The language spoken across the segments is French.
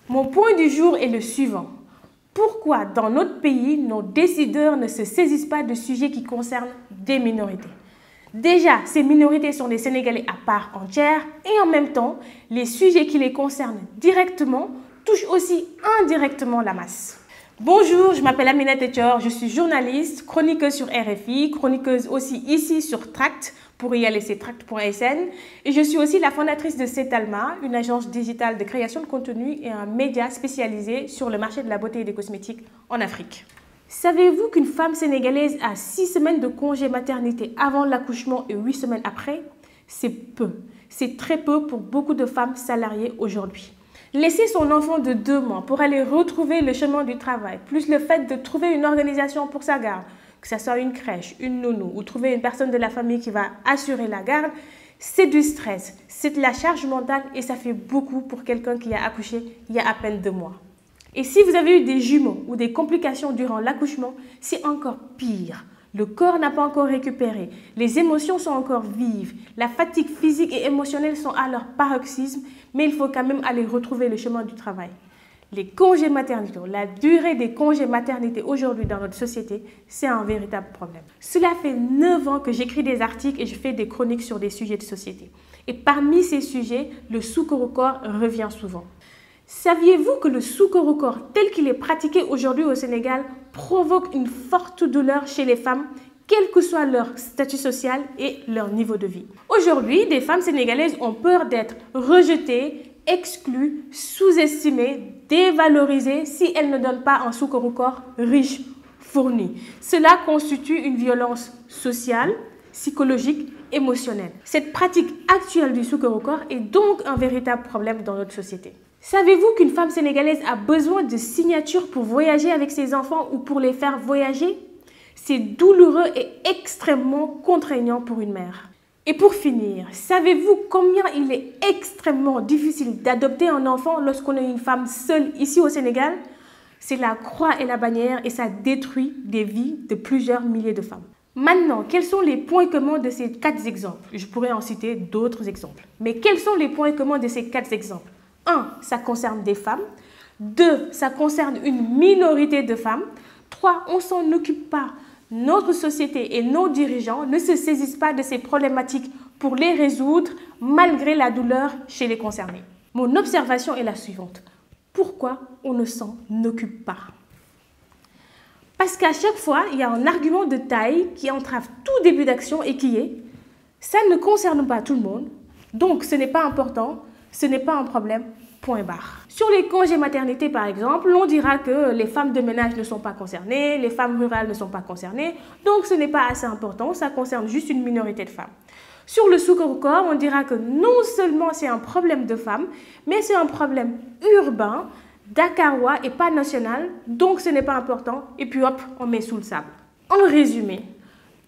Mon point du jour est le suivant. Pourquoi dans notre pays, nos décideurs ne se saisissent pas de sujets qui concernent des minorités? Déjà, ces minorités sont des Sénégalais à part entière et en même temps, les sujets qui les concernent directement touchent aussi indirectement la masse. Bonjour, je m'appelle Aminata Ethior, je suis journaliste, chroniqueuse sur RFI, chroniqueuse aussi ici sur Tract, pour y aller c'est tract.sn, et je suis aussi la fondatrice de Cetalma, une agence digitale de création de contenu et un média spécialisé sur le marché de la beauté et des cosmétiques en Afrique. Savez-vous qu'une femme sénégalaise a 6 semaines de congé maternité avant l'accouchement et 8 semaines après? C'est peu, c'est très peu pour beaucoup de femmes salariées aujourd'hui. Laisser son enfant de 2 mois pour aller retrouver le chemin du travail, plus le fait de trouver une organisation pour sa garde, que ce soit une crèche, une nounou ou trouver une personne de la famille qui va assurer la garde, c'est du stress, c'est de la charge mentale et ça fait beaucoup pour quelqu'un qui a accouché il y a à peine 2 mois. Et si vous avez eu des jumeaux ou des complications durant l'accouchement, c'est encore pire. Le corps n'a pas encore récupéré, les émotions sont encore vives, la fatigue physique et émotionnelle sont à leur paroxysme, mais il faut quand même aller retrouver le chemin du travail. Les congés maternité, la durée des congés maternité aujourd'hui dans notre société, c'est un véritable problème. Cela fait 9 ans que j'écris des articles et je fais des chroniques sur des sujets de société. Et parmi ces sujets, le souker au corps revient souvent. Saviez-vous que le souker au corps tel qu'il est pratiqué aujourd'hui au Sénégal provoque une forte douleur chez les femmes, quel que soit leur statut social et leur niveau de vie? Aujourd'hui, des femmes sénégalaises ont peur d'être rejetées, exclues, sous-estimées, dévalorisées si elles ne donnent pas un souker au corps riche, fourni. Cela constitue une violence sociale, psychologique, émotionnelle. Cette pratique actuelle du souker au corps est donc un véritable problème dans notre société. Savez-vous qu'une femme sénégalaise a besoin de signatures pour voyager avec ses enfants ou pour les faire voyager? C'est douloureux et extrêmement contraignant pour une mère. Et pour finir, savez-vous combien il est extrêmement difficile d'adopter un enfant lorsqu'on est une femme seule ici au Sénégal? C'est la croix et la bannière et ça détruit des vies de plusieurs milliers de femmes. Maintenant, quels sont les points communs de ces 4 exemples? Je pourrais en citer d'autres exemples. Mais quels sont les points communs de ces 4 exemples? 1. Ça concerne des femmes. 2. Ça concerne une minorité de femmes. 3. On ne s'en occupe pas. Notre société et nos dirigeants ne se saisissent pas de ces problématiques pour les résoudre malgré la douleur chez les concernés. Mon observation est la suivante. Pourquoi on ne s'en occupe pas? Parce qu'à chaque fois, il y a un argument de taille qui entrave tout début d'action et qui est « ça ne concerne pas tout le monde, donc ce n'est pas important ». Ce n'est pas un problème, point barre. Sur les congés maternité, par exemple, on dira que les femmes de ménage ne sont pas concernées, les femmes rurales ne sont pas concernées, donc ce n'est pas assez important, ça concerne juste une minorité de femmes. Sur le souker au corps, on dira que non seulement c'est un problème de femmes, mais c'est un problème urbain, dakarois et pas national, donc ce n'est pas important, et puis hop, on met sous le sable. En résumé,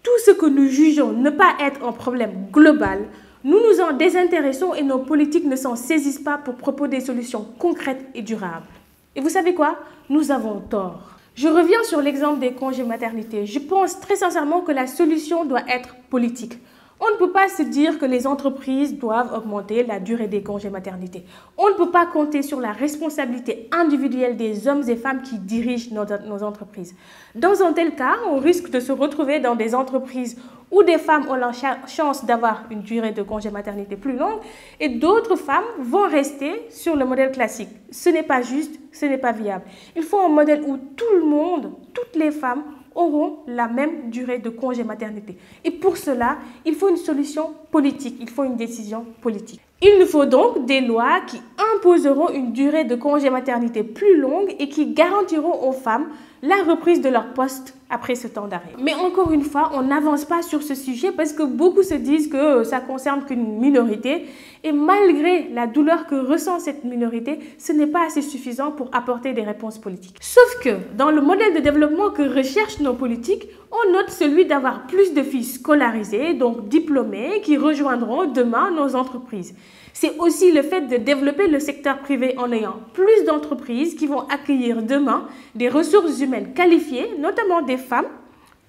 tout ce que nous jugeons ne pas être un problème global, nous nous en désintéressons et nos politiques ne s'en saisissent pas pour proposer des solutions concrètes et durables. Et vous savez quoi? Nous avons tort. Je reviens sur l'exemple des congés maternité. Je pense très sincèrement que la solution doit être politique. On ne peut pas se dire que les entreprises doivent augmenter la durée des congés maternité. On ne peut pas compter sur la responsabilité individuelle des hommes et femmes qui dirigent nos entreprises. Dans un tel cas, on risque de se retrouver dans des entreprises où des femmes ont la chance d'avoir une durée de congé maternité plus longue et d'autres femmes vont rester sur le modèle classique. Ce n'est pas juste, ce n'est pas viable. Il faut un modèle où tout le monde, toutes les femmes auront la même durée de congé maternité. Et pour cela, il faut une solution politique, il faut une décision politique. Il nous faut donc des lois qui imposeront une durée de congé maternité plus longue et qui garantiront aux femmes la reprise de leur poste après ce temps d'arrêt. Mais encore une fois, on n'avance pas sur ce sujet parce que beaucoup se disent que ça ne concerne qu'une minorité et malgré la douleur que ressent cette minorité, ce n'est pas assez suffisant pour apporter des réponses politiques. Sauf que dans le modèle de développement que recherchent nos politiques, on note celui d'avoir plus de filles scolarisées, donc diplômées, qui rejoindront demain nos entreprises. C'est aussi le fait de développer le secteur privé en ayant plus d'entreprises qui vont accueillir demain des ressources humaines qualifiées, notamment des femmes,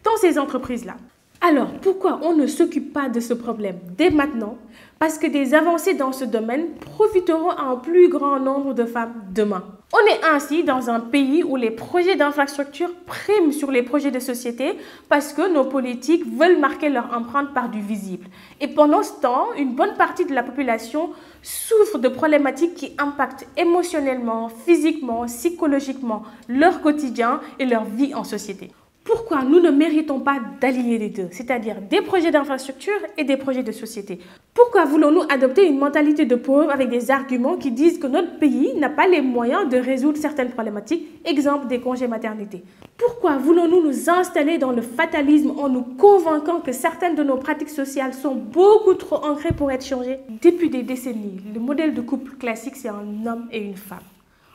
dans ces entreprises-là. Alors, pourquoi on ne s'occupe pas de ce problème dès maintenant? Parce que des avancées dans ce domaine profiteront à un plus grand nombre de femmes demain. On est ainsi dans un pays où les projets d'infrastructure priment sur les projets de société parce que nos politiques veulent marquer leur empreinte par du visible. Et pendant ce temps, une bonne partie de la population souffre de problématiques qui impactent émotionnellement, physiquement, psychologiquement leur quotidien et leur vie en société. Pourquoi nous ne méritons pas d'allier les deux, c'est-à-dire des projets d'infrastructure et des projets de société? Pourquoi voulons-nous adopter une mentalité de pauvre avec des arguments qui disent que notre pays n'a pas les moyens de résoudre certaines problématiques, exemple des congés maternité? Pourquoi voulons-nous nous installer dans le fatalisme en nous convainquant que certaines de nos pratiques sociales sont beaucoup trop ancrées pour être changées? Depuis des décennies, le modèle de couple classique, c'est un homme et une femme.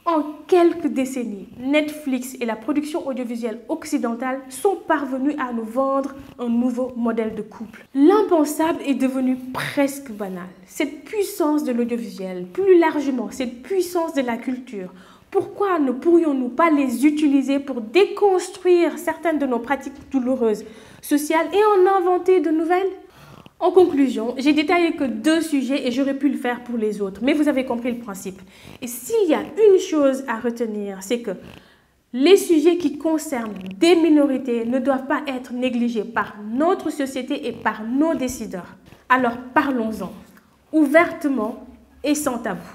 En quelques décennies, Netflix et la production audiovisuelle occidentale sont parvenus à nous vendre un nouveau modèle de couple. L'impensable est devenu presque banal. Cette puissance de l'audiovisuel, plus largement cette puissance de la culture, pourquoi ne pourrions-nous pas les utiliser pour déconstruire certaines de nos pratiques douloureuses sociales et en inventer de nouvelles? En conclusion, j'ai détaillé que 2 sujets et j'aurais pu le faire pour les autres, mais vous avez compris le principe. Et s'il y a une chose à retenir, c'est que les sujets qui concernent des minorités ne doivent pas être négligés par notre société et par nos décideurs. Alors parlons-en, ouvertement et sans tabou.